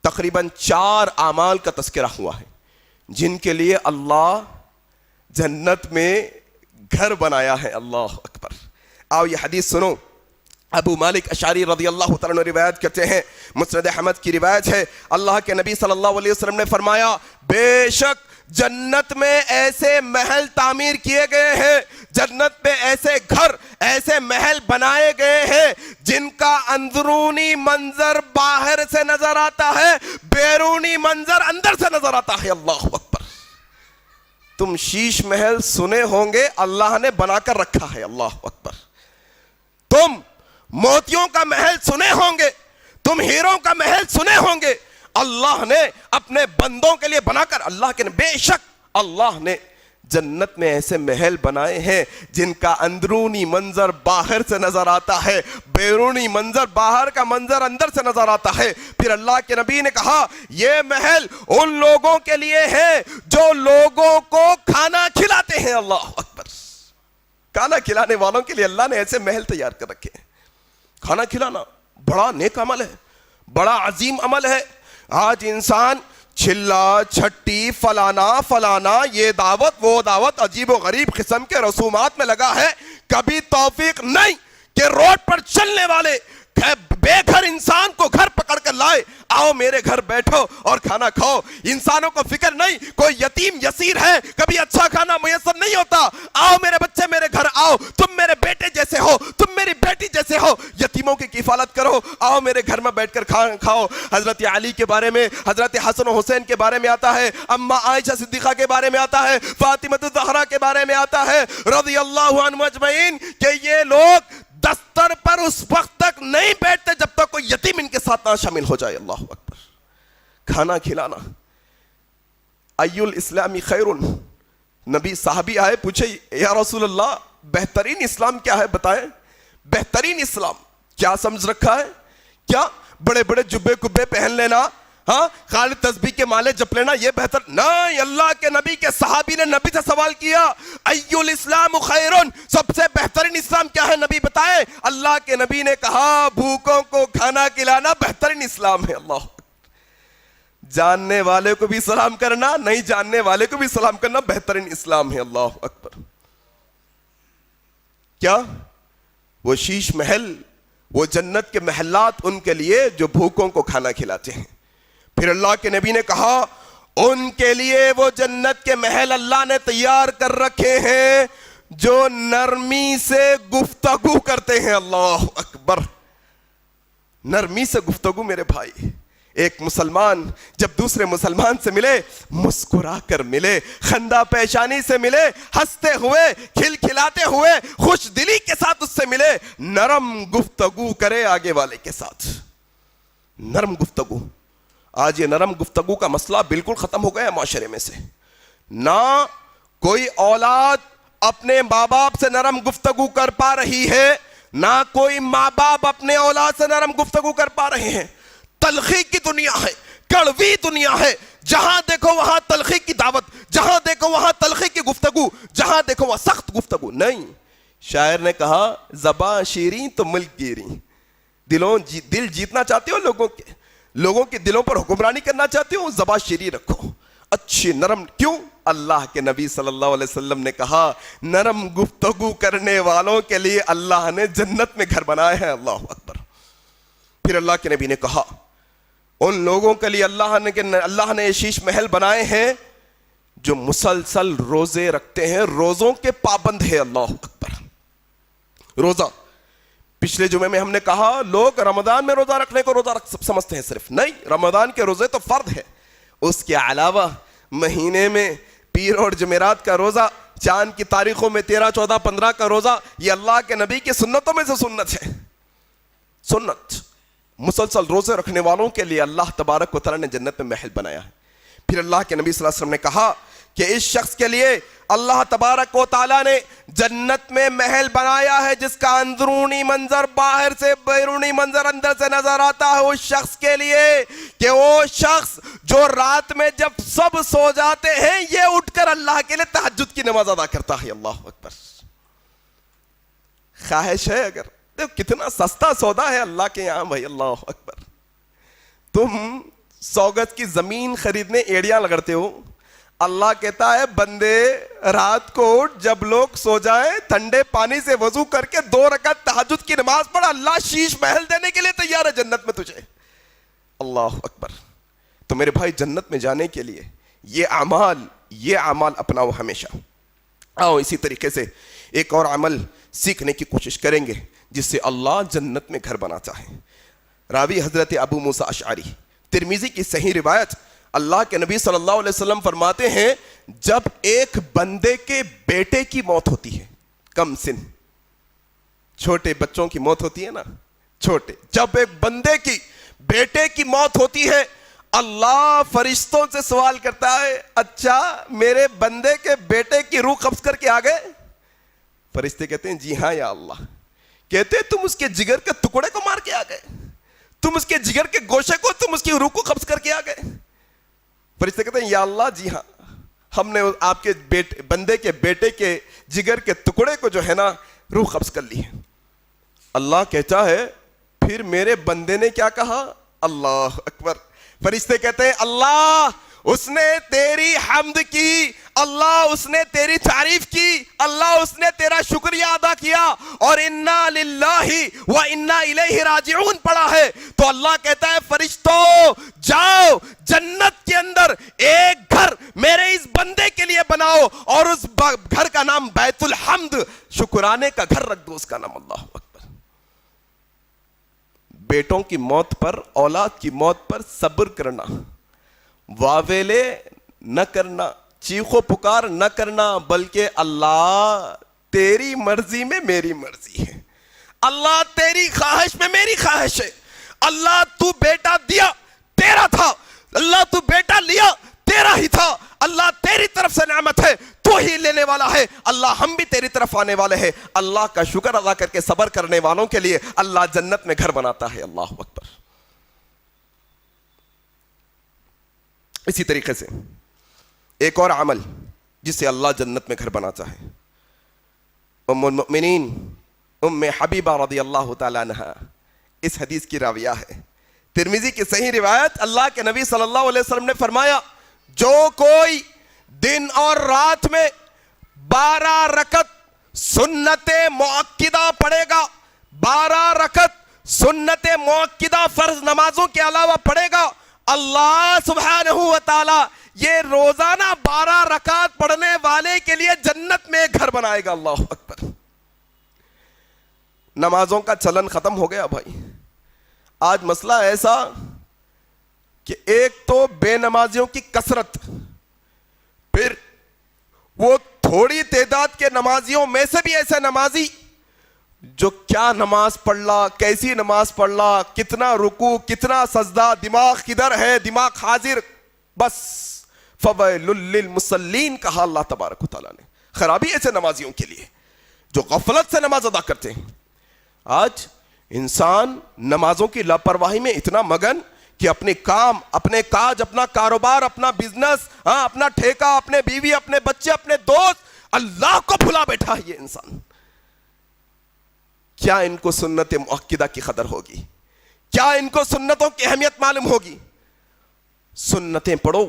تقریباً 4 اعمال کا تذکرہ ہوا ہے جن کے لیے اللہ جنت میں گھر بنایا ہے۔ اللہ اکبر۔ آؤ یہ حدیث سنو۔ ابو مالک اشعری رضی اللہ تعالیٰ عنہ روایت کرتے ہیں، مسند احمد کی روایت ہے، اللہ کے نبی صلی اللہ علیہ وسلم نے فرمایا، بے شک جنت میں ایسے محل تعمیر کیے گئے ہیں، جنت میں ایسے گھر، ایسے محل بنائے گئے ہیں جن کا اندرونی منظر باہر سے نظر آتا ہے، بیرونی منظر اندر سے نظر آتا ہے۔ اللہ اکبر۔ تم شیش محل سنے ہوں گے، اللہ نے بنا کر رکھا ہے۔ اللہ اکبر۔ تم موتیوں کا محل سنے ہوں گے، تم ہیروں کا محل سنے ہوں گے، اللہ نے اپنے بندوں کے لیے بنا کر، اللہ کے بے شک اللہ نے جنت میں ایسے محل بنائے ہیں جن کا اندرونی منظر باہر سے نظر آتا ہے، بیرونی منظر، باہر کا منظر اندر سے نظر آتا ہے۔ پھر اللہ کے نبی نے کہا یہ محل ان لوگوں کے لیے ہے جو لوگوں کو کھانا کھلاتے ہیں۔ اللہ اکبر۔ کھانا کھلانے والوں کے لیے اللہ نے ایسے محل تیار کر رکھے ہیں۔ کھانا کھلانا بڑا نیک عمل ہے، بڑا عظیم عمل ہے۔ آج انسان چھلا چھٹی فلانا یہ دعوت وہ دعوت، عجیب و غریب قسم کے رسومات میں لگا ہے، کبھی توفیق نہیں کہ روڈ پر چلنے والے بے گھر انسان کو گھر پکڑ کر لائے، آؤ میرے گھر بیٹھو اور کھانا کھاؤ۔ انسانوں کو فکر نہیں، کوئی یتیم یسیر ہے، کبھی اچھا کھانا میسر نہیں ہوتا، آؤ میرے بچے میرے گھر آؤ، تم میرے بیٹے جیسے ہو، تم میری بیٹی جیسے ہو، یتیموں کی کفالت کرو، آؤ میرے گھر میں بیٹھ کر کھاؤ۔ حضرت علی کے بارے میں، حضرت حسن و حسین کے بارے میں آتا ہے، اما عائشہ صدیقہ کے بارے میں آتا ہے، فاطمہ الزہرا کے بارے میں آتا ہے رضی اللہ عنہم اجمعین، کہ یہ لوگ دستر پر اس وقت تک نہیں بیٹھتے جب تک کوئی یتیم ان کے ساتھ نہ شامل ہو جائے۔ اللہ اکبر۔ کھانا کھلانا، ای الاسلام خیر، نبی صحابی آئے پوچھے یا رسول اللہ بہترین اسلام کیا ہے بتائیں۔ بہترین اسلام کیا سمجھ رکھا ہے؟ کیا بڑے بڑے جبے کبے پہن لینا، ہاں خالی تسبیح کے مالے جپ لینا یہ بہتر؟ نہیں، اللہ کے نبی کے صحابی نے نبی سے سوال کیا ای الاسلام خیر، سب سے بہترین اسلام کیا ہے نبی بتائیں؟ اللہ کے نبی نے کہا بھوکوں کو کھانا کھلانا بہترین اسلام ہے۔ اللہ، جاننے والے کو بھی سلام کرنا، نہیں جاننے والے کو بھی سلام کرنا بہترین اسلام ہے۔ اللہ اکبر۔ کیا وہ شیش محل، وہ جنت کے محلات ان کے لیے جو بھوکوں کو کھانا کھلاتے ہیں۔ پھر اللہ کے نبی نے کہا ان کے لیے وہ جنت کے محل اللہ نے تیار کر رکھے ہیں جو نرمی سے گفتگو کرتے ہیں۔ اللہ اکبر۔ نرمی سے گفتگو میرے بھائی، ایک مسلمان جب دوسرے مسلمان سے ملے مسکرا کر ملے، خندہ پیشانی سے ملے، ہنستے ہوئے، کھل کھلاتے ہوئے، خوش دلی کے ساتھ اس سے ملے، نرم گفتگو کرے آگے والے کے ساتھ، نرم گفتگو۔ آج یہ نرم گفتگو کا مسئلہ بالکل ختم ہو گیا معاشرے میں سے. نہ کوئی اولاد اپنے ماں باپ سے نرم گفتگو کر پا رہی ہے, نہ کوئی ماں باپ اپنے اولاد سے نرم گفتگو کر پا رہے ہیں. تلخی کی دنیا ہے, کڑوی دنیا ہے, جہاں دیکھو وہاں تلخی کی دعوت, جہاں دیکھو وہاں تلخی کی گفتگو, جہاں دیکھو وہاں سخت گفتگو. نہیں, شاعر نے کہا زباں شیریں تو ملک گیریں. دل جیتنا چاہتے ہو لوگوں کے دلوں پر حکمرانی کرنا چاہتے ہو, زباں شیریں رکھو, اچھی نرم. کیوں؟ اللہ کے نبی صلی اللہ علیہ وسلم نے کہا نرم گفتگو کرنے والوں کے لیے اللہ نے جنت میں گھر بنائے ہیں. اللہ اکبر. پھر اللہ کے نبی نے کہا ان لوگوں کے لیے اللہ نے شیش محل بنائے ہیں جو مسلسل روزے رکھتے ہیں, روزوں کے پابند ہے. اللہ اکبر. روزہ, پچھلے جمعے میں ہم نے کہا لوگ رمضان میں روزہ رکھنے کو روزہ سمجھتے ہیں صرف. نہیں, رمضان کے روزے تو فرض ہے, اس کے علاوہ مہینے میں پیر اور جمعرات کا روزہ, چاند کی تاریخوں میں 13, 14, 15 کا روزہ, یہ اللہ کے نبی کی سنتوں میں سے سنت ہے. سنت مسلسل روزے رکھنے والوں کے لیے اللہ تبارک و تعالیٰ نے جنت میں محل بنایا ہے. پھر اللہ کے نبی صلی اللہ علیہ وسلم نے کہا کہ اس شخص کے لیے اللہ تبارک و تعالیٰ نے جنت میں محل بنایا ہے جس کا اندرونی منظر باہر سے, بیرونی منظر اندر سے نظر آتا ہے. اس شخص کے لیے کہ وہ شخص جو رات میں جب سب سو جاتے ہیں یہ اٹھ کر اللہ کے لیے تہجد کی نماز ادا کرتا ہے. اللہ اکبر. خواہش ہے اگر, کتنا سستا سودا ہے اللہ کے یہاں بھائی. اللہ اکبر. تم 100 گز کی زمین خریدنے ایڑیاں لگڑتے ہو, اللہ کہتا ہے بندے رات کو جب لوگ سو جائیں ٹھنڈے پانی سے وضو کر کے 2 رکعت تہجد کی نماز پڑھ, اللہ شیش محل دینے کے لیے تیار ہے جنت میں تجھے. اللہ اکبر. تو میرے بھائی جنت میں جانے کے لیے یہ اعمال اپناؤ ہمیشہ. آؤ اسی طریقے سے ایک اور عمل سیکھنے کی کوشش کریں گے جس سے اللہ جنت میں گھر بناتا ہے. راوی حضرت ابو موسیٰ اشعری, ترمذی کی صحیح روایت, اللہ کے نبی صلی اللہ علیہ وسلم فرماتے ہیں جب ایک بندے کے بیٹے کی موت ہوتی ہے, کم سن چھوٹے بچوں کی موت ہوتی ہے نا, جب ایک بندے کی بیٹے کی موت ہوتی ہے, اللہ فرشتوں سے سوال کرتا ہے اچھا میرے بندے کے بیٹے کی روح قبض کر کے آ گئے؟ فرشتے کہتے ہیں جی ہاں یا اللہ. کہتے ہیں تم اس کے جگر کے ٹکڑے کو مار کے آ گئے, تم اس کے جگر کے گوشے کو, تم اس کی روح کو قبض کر کے آ گئے؟ فرشتے کہتے ہیں یا اللہ جی ہاں, ہم نے آپ کے بندے کے بیٹے کے جگر کے ٹکڑے کو جو ہے نا روح قبض کر لی ہے. اللہ کہتا ہے پھر میرے بندے نے کیا کہا؟ اللہ اکبر. فرشتے کہتے ہیں اللہ اس نے تیری حمد کی, اللہ اس نے تیری تعریف کی, اللہ اس نے تیرا شکریہ ادا کیا اور انا للہ و انا الیہ راجعون پڑھا ہے. تو اللہ کہتا ہے فرشتوں جاؤ جنت کے اندر ایک گھر میرے اس بندے کے لیے بناؤ اور اس گھر کا نام بیت الحمد, شکرانے کا گھر رکھ دو اس کا نام. اللہ اکبر. بیٹوں کی موت پر, اولاد کی موت پر صبر کرنا, واویلے نہ کرنا, چیخو پکار نہ کرنا, بلکہ اللہ تیری مرضی میں میری مرضی ہے, اللہ تیری خواہش میں میری خواہش ہے, اللہ تو بیٹا دیا تیرا تھا, اللہ تو بیٹا لیا تیرا ہی تھا, اللہ تیری طرف سے نعمت ہے تو ہی لینے والا ہے, اللہ ہم بھی تیری طرف آنے والے ہیں. اللہ کا شکر ادا کر کے صبر کرنے والوں کے لیے اللہ جنت میں گھر بناتا ہے. اللہ اکبر. اسی طریقے سے ایک اور عمل جس سے اللہ جنت میں گھر بناتا ہے, ام المؤمنین ام حبیبہ رضی اللہ تعالیٰ عنہا اس حدیث کی راویہ ہے, ترمذی کی صحیح روایت. اللہ کے نبی صلی اللہ علیہ وسلم نے فرمایا جو کوئی دن اور رات میں 12 رکعت سنت مؤکدہ پڑھے گا, 12 رکعت سنت مؤکدہ فرض نمازوں کے علاوہ پڑھے گا, اللہ سبحانہ و تعالی یہ روزانہ 12 رکعت پڑھنے والے کے لیے جنت میں ایک گھر بنائے گا. اللہ اکبر. نمازوں کا چلن ختم ہو گیا بھائی. آج مسئلہ ایسا کہ ایک تو بے نمازیوں کی کثرت, پھر وہ تھوڑی تعداد کے نمازیوں میں سے بھی ایسے نمازی جو کیا نماز پڑھ لا، کیسی نماز پڑھ لا، کتنا رکوع، کتنا سجدہ، دماغ کدھر ہے، دماغ حاضر، بس فویل للمصلین کہا اللہ تبارک و تعالیٰ نے. خرابی ایسے نمازیوں کے لیے جو غفلت سے نماز ادا کرتے ہیں. آج انسان نمازوں کی لاپرواہی میں اتنا مگن کہ اپنے کام، اپنے کاج، اپنا کاروبار، اپنا بزنس، اپنا ٹھیکہ، اپنے بیوی، اپنے بچے، اپنے دوست، اللہ کو بھلا بیٹھا ہے یہ انسان. کیا ان کو سنت مؤکدہ کی قدر ہوگی؟ کیا ان کو سنتوں کی اہمیت معلوم ہوگی؟ سنتیں پڑھو،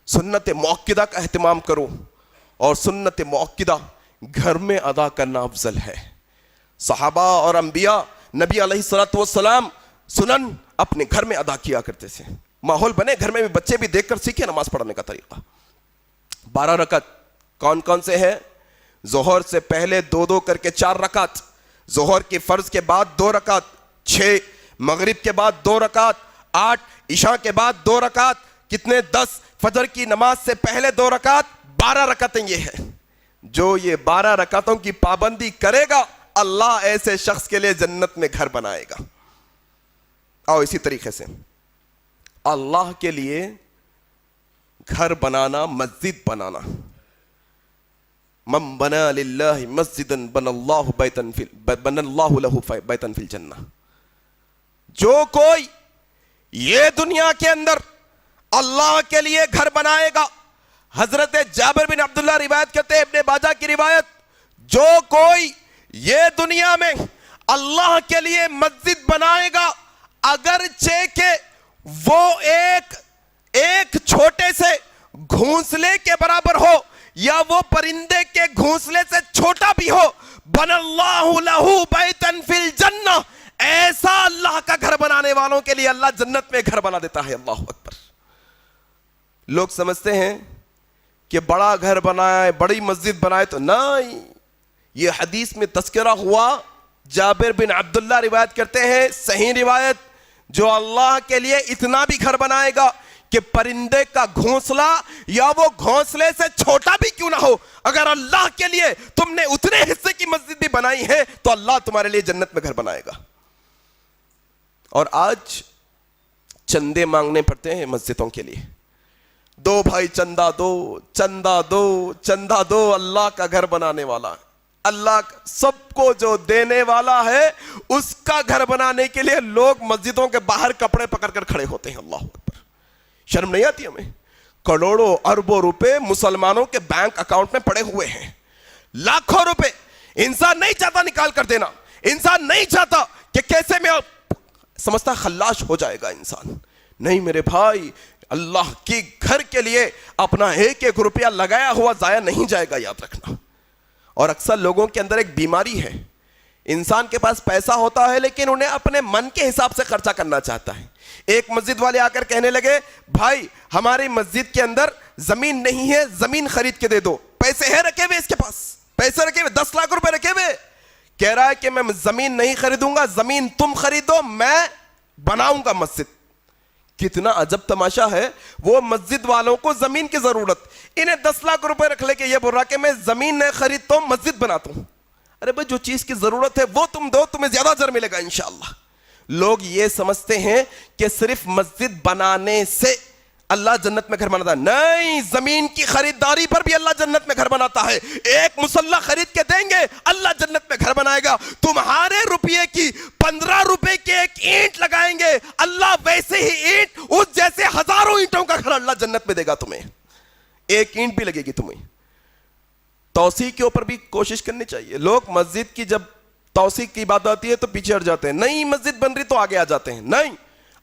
سنت مؤکدہ کا اہتمام کرو، اور سنت مؤکدہ گھر میں ادا کرنا افضل ہے. صحابہ اور انبیاء نبی علیہ الصلوۃ والسلام سنن اپنے گھر میں ادا کیا کرتے تھے. ماحول بنے گھر میں بھی، بچے بھی دیکھ کر سیکھے نماز پڑھنے کا طریقہ. 12 رکعت کون کون سے ہیں؟ ظہر سے پہلے 2 کر کے 4 رکعت، ظہر کی فرض کے بعد 2 رکعت 6، مغرب کے بعد 2 رکعت 8، عشاء کے بعد 2 رکعت کتنے 10، فجر کی نماز سے پہلے 2 رکعت 12 رکعتیں یہ ہیں. جو یہ 12 رکعتوں کی پابندی کرے گا اللہ ایسے شخص کے لیے جنت میں گھر بنائے گا. اور اسی طریقے سے اللہ کے لیے گھر بنانا، مسجد بنانا. من بنا للہ مسجدا بن اللہ لہ بیتا فی الجنہ. جو کوئی یہ دنیا کے اندر اللہ کے لیے گھر بنائے گا، حضرت جابر بن عبداللہ روایت کرتے ہیں، ابن ماجہ کی روایت، جو کوئی یہ دنیا میں اللہ کے لیے مسجد بنائے گا، اگرچہ کہ وہ ایک چھوٹے سے گھونسلے کے برابر ہو یا وہ پرندے کے گھونسلے سے چھوٹا بھی ہو، بن اللہ لہ بیتا فی الجنہ، ایسا اللہ کا گھر بنانے والوں کے لیے اللہ جنت میں گھر بنا دیتا ہے. اللہ اکبر. لوگ سمجھتے ہیں کہ بڑا گھر بنائے، بڑی مسجد بنائے تو نہیں. یہ حدیث میں تذکرہ ہوا، جابر بن عبداللہ روایت کرتے ہیں، صحیح روایت، جو اللہ کے لیے اتنا بھی گھر بنائے گا کہ پرندے کا گھونسلہ یا وہ گھونسلے سے چھوٹا بھی کیوں نہ ہو، اگر اللہ کے لیے تم نے اتنے حصے کی مسجد بھی بنائی ہے تو اللہ تمہارے لیے جنت میں گھر بنائے گا. اور آج چندے مانگنے پڑتے ہیں مسجدوں کے لیے. دو بھائی چندہ دو، چندہ دو، چندہ دو. اللہ کا گھر بنانے والا، اللہ سب کو جو دینے والا ہے، اس کا گھر بنانے کے لیے لوگ مسجدوں کے باہر کپڑے پکڑ کر کھڑے ہوتے ہیں. اللہ اکبر. شرم نہیں آتی ہمیں؟ کروڑوں اربوں روپے مسلمانوں کے بینک اکاؤنٹ میں پڑے ہوئے ہیں، لاکھوں روپے. انسان نہیں چاہتا نکال کر دینا، انسان نہیں چاہتا کہ کیسے میں سمجھتا خلاش ہو جائے گا انسان. نہیں میرے بھائی، اللہ کی گھر کے لیے اپنا ایک روپیہ لگایا ہوا ضائع نہیں جائے گا، یاد رکھنا. اور اکثر لوگوں کے اندر ایک بیماری ہے، انسان کے پاس پیسہ ہوتا ہے لیکن انہیں اپنے من کے حساب سے خرچہ کرنا چاہتا ہے. ایک مسجد والے آ کر کہنے لگے، بھائی ہماری مسجد کے اندر زمین نہیں ہے، زمین خرید کے دے دو. پیسے ہیں رکھے ہوئے اس کے پاس، پیسے رکھے ہوئے 10 لاکھ روپے رکھے ہوئے. کہہ رہا ہے کہ میں زمین نہیں خریدوں گا، زمین تم خریدو، میں بناؤں گا مسجد. کتنا عجب تماشا ہے. وہ مسجد والوں کو زمین کی ضرورت، انہیں 10 لاکھ روپے رکھ لے کے یہ بول رہا کہ میں زمین نہیں خریدتا ہوں، مسجد بناتا ہوں. ارے بھائی جو چیز کی ضرورت ہے وہ تم دو، تمہیں زیادہ اجر ملے گا انشاءاللہ. لوگ یہ سمجھتے ہیں کہ صرف مسجد بنانے سے اللہ جنت میں گھر بناتا ہے. نہیں، زمین کی خریداری پر بھی اللہ جنت میں گھر بناتا ہے. ایک مصلی خرید کے دیں گے، اللہ جنت میں گھر بنائے گا. تمہارے روپیے کی 15 روپے کے ایک اینٹ لگائیں گے، اللہ ویسے ہی اینٹ، اس جیسے ہزاروں اینٹوں کا گھر اللہ جنت میں دے گا تمہیں. ایک اینٹ بھی لگے گی تمہیں. توسیع کے اوپر بھی کوشش کرنی چاہیے. لوگ مسجد کی جب توسیع کی بات آتی ہے تو پیچھے ہٹ جاتے ہیں. نہیں مسجد بن رہی تو آگے آ جاتے ہیں. نہیں،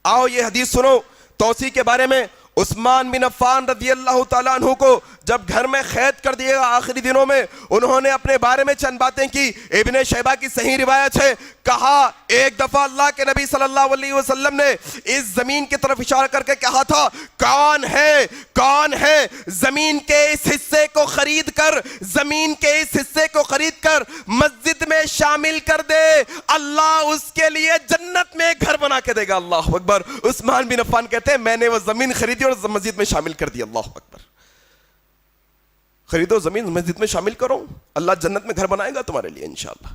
آؤ یہ حدیث سنو توسیع کے بارے میں. عثمان بن عفان رضی اللہ تعالیٰ عنہ کو جب گھر میں قید کر دیے گا آخری دنوں میں، انہوں نے اپنے بارے میں چند باتیں کی. ابن شیبہ کی صحیح روایت ہے، کہا ایک دفعہ اللہ کے نبی صلی اللہ علیہ وسلم نے اس زمین کی طرف اشارہ کر کے کہا تھا، کون ہے زمین کے اس حصے کو خرید کر، زمین کے اس حصے کو خرید کر مسجد میں شامل کر دے، اللہ اس کے لیے جنت میں گھر بنا کے دے گا. اللہ اکبر. عثمان بن عفان کہتے ہیں میں نے وہ زمین خریدی اور مسجد میں شامل کر دی. اللہ اکبر. خریدو زمین، مسجد میں شامل کرو، اللہ جنت میں گھر بنائے گا تمہارے لیے انشاءاللہ.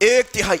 1/3।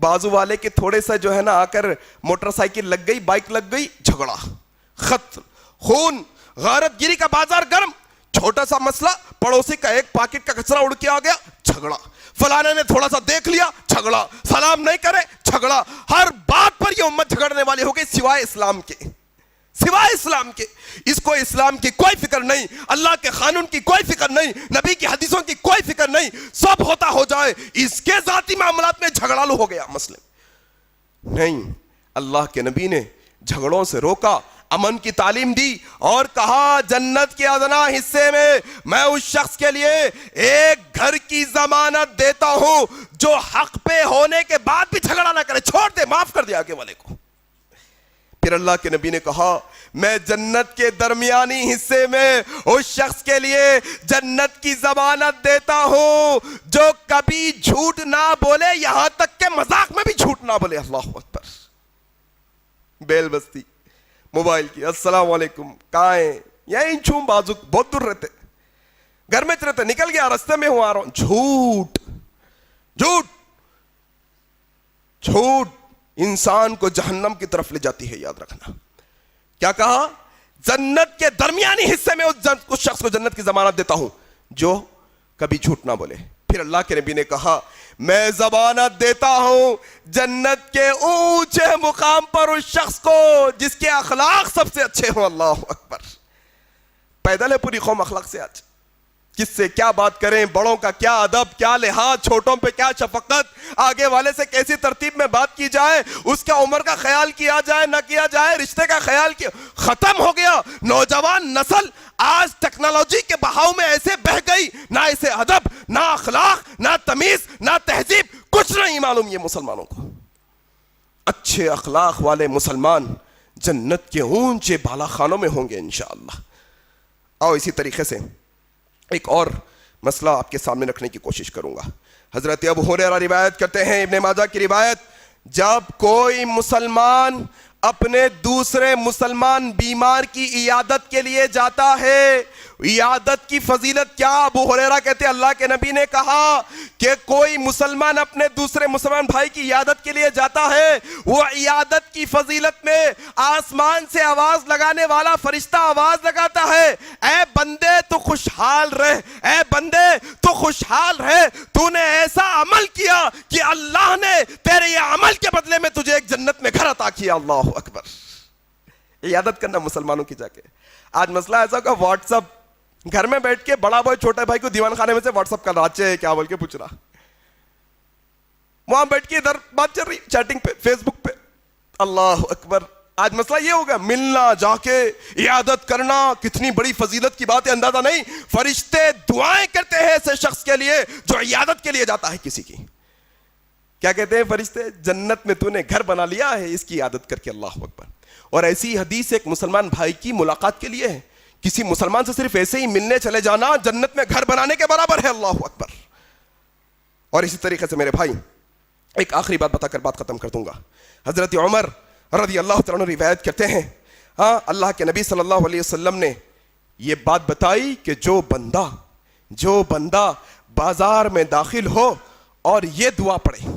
بازو والے کے تھوڑے سا جو ہے نا آ کر موٹر سائیکل لگ گئی, بائک لگ گئی, جھگڑا, خط, خون, غارت گیری کا بازار گرم, چھوٹا سا مسئلہ, پڑوسی کا ایک پاکٹ کا کچرا اڑ کے آ گیا, جھگڑا, فلانے نے تھوڑا سا دیکھ لیا, جھگڑا, سلام نہیں کرے, جھگڑا. ہر بات پر یہ امت جھگڑنے والی ہو گئی سوائے اسلام کے, سوائے اسلام کے. اس کو اسلام کی کوئی فکر نہیں, اللہ کے قانون کی کوئی فکر نہیں, نبی کی حدیثوں کی کوئی فکر نہیں, سب ہوتا ہو جائے, اس کے ذاتی معاملات میں جھگڑالو ہو گیا مسلم. نہیں, اللہ کے نبی نے جھگڑوں سے روکا, امن کی تعلیم دی اور کہا جنت کے ادنا حصے میں اس شخص کے لیے ایک گھر کی ضمانت دیتا ہوں جو حق پہ ہونے کے بعد بھی جھگڑا نہ کرے, چھوڑ دے, معاف کر دے آگے والے کو. پھر اللہ کے نبی نے کہا میں جنت کے درمیانی حصے میں اس شخص کے لیے جنت کی ضمانت دیتا ہوں جو کبھی جھوٹ نہ بولے, یہاں تک کہ مذاق میں بھی جھوٹ نہ بولے. اللہ اکبر. بیل بستی, موبائل کی, السلام علیکم, کہاں ہیں, یہیں چھوم بازو, بہت دور رہتے, گھر میں رہتے, نکل گیا, رستے میں ہوں, آ رہا ہوں, جھوٹ, جھوٹ, جھوٹ انسان کو جہنم کی طرف لے جاتی ہے, یاد رکھنا. کیا کہا؟ جنت کے درمیانی حصے میں اس شخص کو جنت کی ضمانت دیتا ہوں جو کبھی جھوٹ نہ بولے. پھر اللہ کے نبی نے کہا میں ضمانت دیتا ہوں جنت کے اونچے مقام پر اس شخص کو جس کے اخلاق سب سے اچھے ہوں. اللہ اکبر. پیدل ہے پوری قوم اخلاق سے. آج کس سے کیا بات کریں, بڑوں کا کیا ادب, کیا لحاظ, چھوٹوں پہ کیا شفقت, آگے والے سے کیسی ترتیب میں بات کی جائے, اس کا عمر کا خیال کیا جائے نہ کیا جائے, رشتے کا خیال کیا, ختم ہو گیا. نوجوان نسل آج ٹیکنالوجی کے بہاؤ میں ایسے بہ گئی, نہ اسے ادب, نہ اخلاق, نہ تمیز, نہ تہذیب, کچھ نہیں معلوم یہ مسلمانوں کو. اچھے اخلاق والے مسلمان جنت کے اونچے بالا خانوں میں ہوں گے انشاءاللہ. آؤ اسی طریقے سے ایک اور مسئلہ آپ کے سامنے رکھنے کی کوشش کروں گا. حضرت ابو ہریرہ روایت کرتے ہیں, ابن ماجہ کی روایت, جب کوئی مسلمان اپنے دوسرے مسلمان بیمار کی عیادت کے لیے جاتا ہے, عیادت کی فضیلت کیا؟ ابو ہریرہ کہتے ہیں اللہ کے نبی نے کہا کہ کوئی مسلمان اپنے دوسرے مسلمان بھائی کی عیادت کے لیے جاتا ہے, وہ عیادت کی فضیلت میں آسمان سے آواز لگانے والا فرشتہ آواز لگاتا ہے, اے بندے تو خوشحال رہ, اے بندے تو خوشحال رہ, تو نے ایسا عمل کیا کہ اللہ نے تیرے یہ عمل کے بدلے میں تجھے ایک جنت میں گھر عطا کیا. اللہ اکبر. عیادت کرنا مسلمانوں کی جا کے. آج مسئلہ ایسا ہوگا, واٹس ایپ گھر میں بیٹھ کے بڑا بھائی چھوٹے بھائی کو دیوان خانے میں سے واٹس ایپ کر رہا, اچھے کیا بول کے پوچھ رہا, وہاں بیٹھ کے ادھر بات چل رہی چیٹنگ پہ, فیس بک پہ. اللہ اکبر. آج مسئلہ یہ ہوگا, ملنا, جا کے عیادت کرنا کتنی بڑی فضیلت کی بات ہے, اندازہ نہیں. فرشتے دعائیں کرتے ہیں ایسے شخص کے لیے جو عیادت کے لیے جاتا ہے کسی کی. کیا کہتے ہیں فرشتے؟ جنت میں تو نے گھر بنا لیا ہے اس کی عیادت کر کے. اللہ اکبر. اور ایسی حدیث ایک مسلمان بھائی کی ملاقات کے لیے ہے, کسی مسلمان سے صرف ایسے ہی ملنے چلے جانا جنت میں گھر بنانے کے برابر ہے. اللہ اکبر. اور اسی طریقے سے میرے بھائی ایک آخری بات بتا کر بات ختم کر دوں گا. حضرت عمر رضی اللہ تعالیٰ عنہ روایت کرتے ہیں, ہاں اللہ کے نبی صلی اللہ علیہ وسلم نے یہ بات بتائی کہ جو بندہ بازار میں داخل ہو اور یہ دعا پڑھے.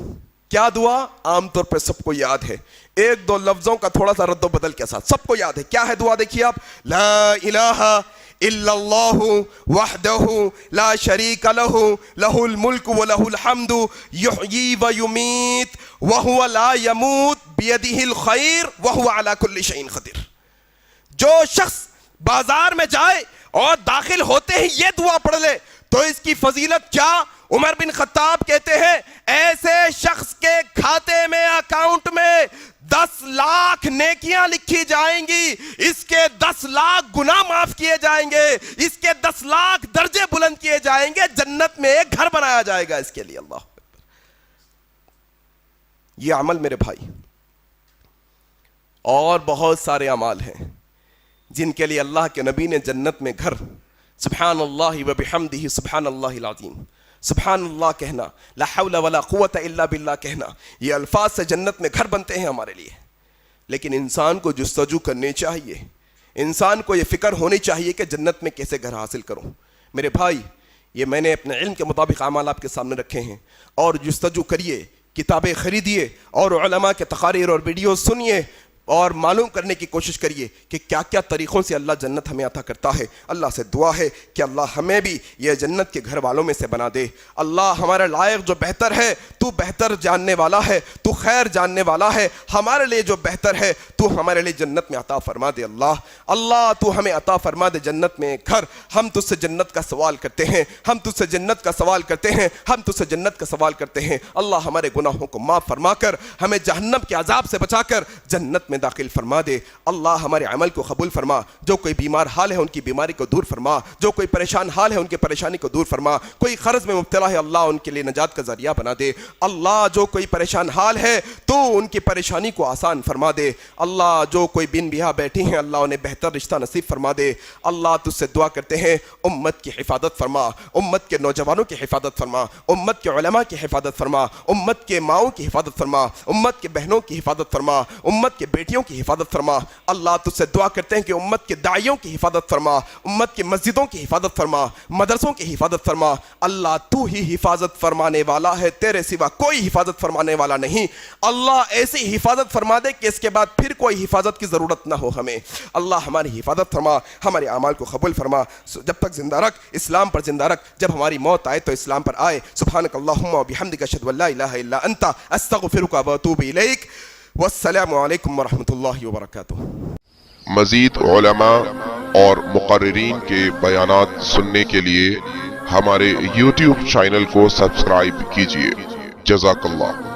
کیا دعا؟ عام طور پر سب کو یاد ہے, ایک دو لفظوں کا تھوڑا سا رد و بدل کے ساتھ سب کو یاد ہے. کیا ہے دعا؟ دیکھیے آپ, لا الہ الا اللہ وحدہ لا شریک لہ لہ الملک ولہ الحمد یحیی و یمیت وہو لا یموت بیدہ الخیر وہو علی کل شیء قدیر. جو شخص بازار میں جائے اور داخل ہوتے ہی یہ دعا پڑھ لے تو اس کی فضیلت کیا؟ عمر بن خطاب کہتے ہیں ایسے شخص کے کھاتے میں, اکاؤنٹ میں 10 لاکھ نیکیاں لکھی جائیں گی, اس کے 10 لاکھ گناہ معاف کیے جائیں گے, اس کے 10 لاکھ درجے بلند کیے جائیں گے, جنت میں ایک گھر بنایا جائے گا اس کے لیے. اللہ اکبر. یہ عمل میرے بھائی, اور بہت سارے اعمال ہیں جن کے لیے اللہ کے نبی نے جنت میں گھر, سبحان اللہ و بحمدہ سبحان اللہ العظیم, سبحان اللہ کہنا, لا حول ولا قوت الا باللہ کہنا, یہ الفاظ سے جنت میں گھر بنتے ہیں ہمارے لیے. لیکن انسان کو جستجو کرنی چاہیے, انسان کو یہ فکر ہونی چاہیے کہ جنت میں کیسے گھر حاصل کروں. میرے بھائی یہ میں نے اپنے علم کے مطابق اعمال آپ کے سامنے رکھے ہیں, اور جستجو کریے کتابیں خریدیے اور علماء کے تقاریر اور ویڈیو سنیے اور معلوم کرنے کی کوشش کریے کہ کیا کیا طریقوں سے اللہ جنت ہمیں عطا کرتا ہے. اللہ سے دعا ہے کہ اللہ ہمیں بھی یہ جنت کے گھر والوں میں سے بنا دے. اللہ ہمارے لائق جو بہتر ہے تو بہتر جاننے والا ہے, تو خیر جاننے والا ہے. ہمارے لیے جو بہتر ہے تو ہمارے لیے جنت میں عطا فرما دے. اللہ تو ہمیں عطا فرما دے جنت میں گھر. ہم تجھ سے جنت کا سوال کرتے ہیں, ہم تجھ سے جنت کا سوال کرتے ہیں, ہم تجھ سے جنت کا سوال کرتے ہیں. اللہ ہمارے گناہوں کو معاف فرما کر ہمیں جہنم کے عذاب سے بچا کر جنت میں داخل فرما دے. اللہ ہمارے عمل کو قبول فرما. جو کوئی بیمار حال ہے ان کی بیماری کو دور فرما, جو کوئی پریشان حال ہے ان کی پریشانی کو دور فرما, کوئی قرض میں مبتلا ہے اللہ ان کے لیے نجات کا ذریعہ بنا دے. اللہ جو کوئی پریشان حال ہے تو ان کی پریشانی کو آسان فرما دے. اللہ جو کوئی بن بیاہ بیٹھی ہیں اللہ انہیں بہتر رشتہ نصیب فرما دے. اللہ تجھ سے دعا کرتے ہیں امت کی حفاظت فرما, امت کے نوجوانوں کی حفاظت فرما, امت کے علماء کی حفاظت فرما, امت کے ماؤں کی حفاظت فرما, امت کے بہنوں کی حفاظت فرما, امت کے بیٹیوں کی حفاظت فرما. اللہ تجھ سے دعا کرتے ہیں کہ امت کے داعیوں کی حفاظت فرما, امت کی مسجدوں کی حفاظت فرما, مدرسوں کی حفاظت فرما. اللہ تو ہی حفاظت فرمانے والا ہے, تیرے سوا کوئی حفاظت فرمانے والا نہیں. اللہ ایسی حفاظت فرما دے کہ اس کے بعد پھر کوئی حفاظت کی ضرورت نہ ہو ہمیں. اللہ ہماری حفاظت فرما, ہمارے اعمال کو قبول فرما. جب تک زندہ رکھ, اسلام پر زندہ رکھ. جب ہماری موت آئے تو اسلام پر آئے. سبحانک اللہم و بحمدک اشہد ان لا الہ الا انت استغفرک و اتوب الیک. والسلام علیکم ورحمۃ اللہ وبرکاتہ. مزید علماء اور مقررین کے بیانات سننے کے لیے ہمارے YouTube چینل کو سبسکرائب کیجیے. جزاک اللہ.